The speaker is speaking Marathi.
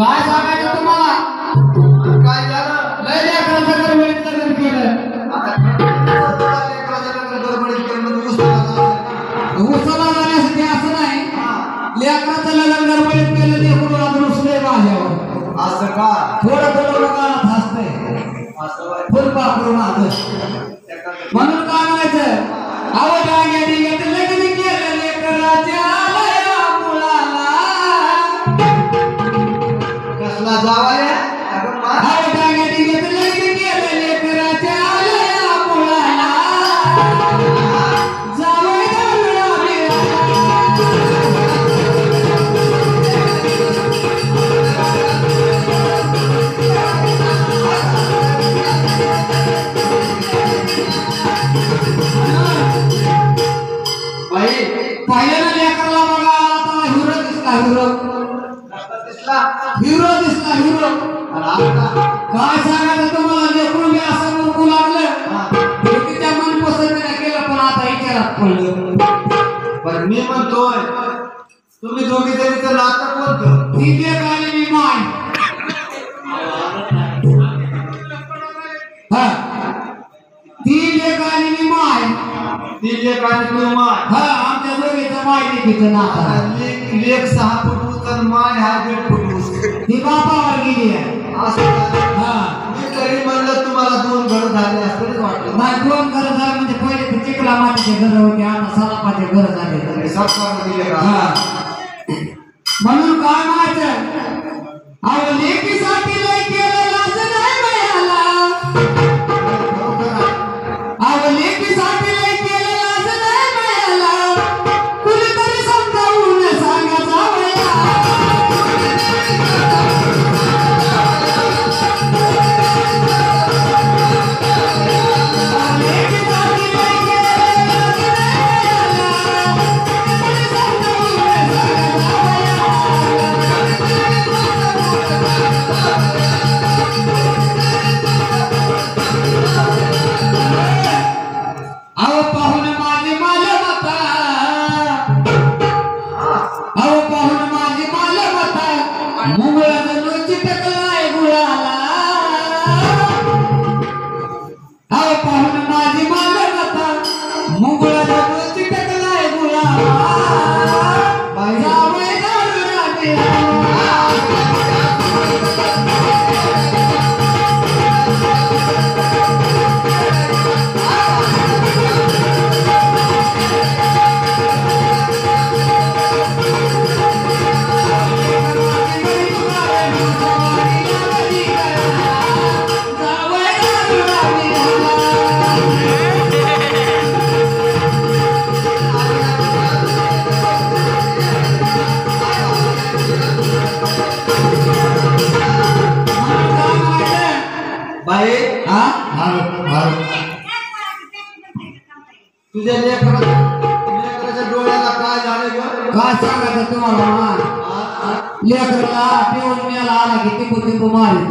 काय सांगायचं तुम्हाला? काय झालं? लय लेकराचं गडबडीत लग्न केलं. आता लेकराचं लग्न गडबडीत केलं म्हणजे उसाला जाण्यासाठी असं नाही. लेकराचं लग्न गडबडीत केलं लेकरू आज रुसलंय माझ्यावर. असं का? थोडं थोडं लोकांना हसतंय. फुलपाखरू माझं. म्हणून काय म्हणायचं? आवडा गेली लग्न केलं लेकराच्या लया मुलाला. कसला जावा रे? अगं मा आवडा गेली लग्न केलं लेकराच्या लया मुलाला. जावई दारुडा बाई पहिल्याला लेकराला बघा आता हिरो दिसला. हिरो दिसला हिरो. आणि आता काय सांगायचं तुम्हाला? लेकरून असं मुरकू लागलं. तिच्या मनपसंतीने केलं पण आता विचारात पडलं. पण मी म्हणतोय तुम्ही दोघी जणीचं नातं कोणतं? ती लेक आणि मी माय. हा ती लेक आणि मी माय. ती लेक आणि तू माय. हा आमच्या दोघीचं माय लेकीचं नातं. आता लेक 6 फूट उंच आणि माय हा 1.5 फूट उंच. ती बापावर गेली आहे. असं का? हा मी तरी म्हणलं तुम्हाला 2 घर झाले असं वाटलं. नाही 2 घर झाले म्हणजे पहिले ते चिखला मातीचे घर होते आता सलापाचे घर झाले. सरकारने दिले का? हा म्हणून काय म्हणायचं? अहो लेकीसाठी लय केलं लाज नाही मिळाला. अहो लेकीसाठी लय केलं लाज नाही मिळाला. कुणीतरी समजावून सांगा जावया. लेकीसाठी लय केलं लाज नाही मिळाला. कुणीतरी समजावून अहो पाहून माझी मालमता. अहो पाहून माझी मालमता. मुंगळा जणू चिटकलाय गुळाला. अहो पाहून माझी मालमता. मुंगळा जणू चिटकलाय गुळाला. जावई दारुडा मिळाला. बाई तुझ्या लेकराच्या डोळ्याला काय झालं ग? काय सांगायचं तुम्हाला? लेकराला पिऊन मेला आला की टिपू टिपू मारित.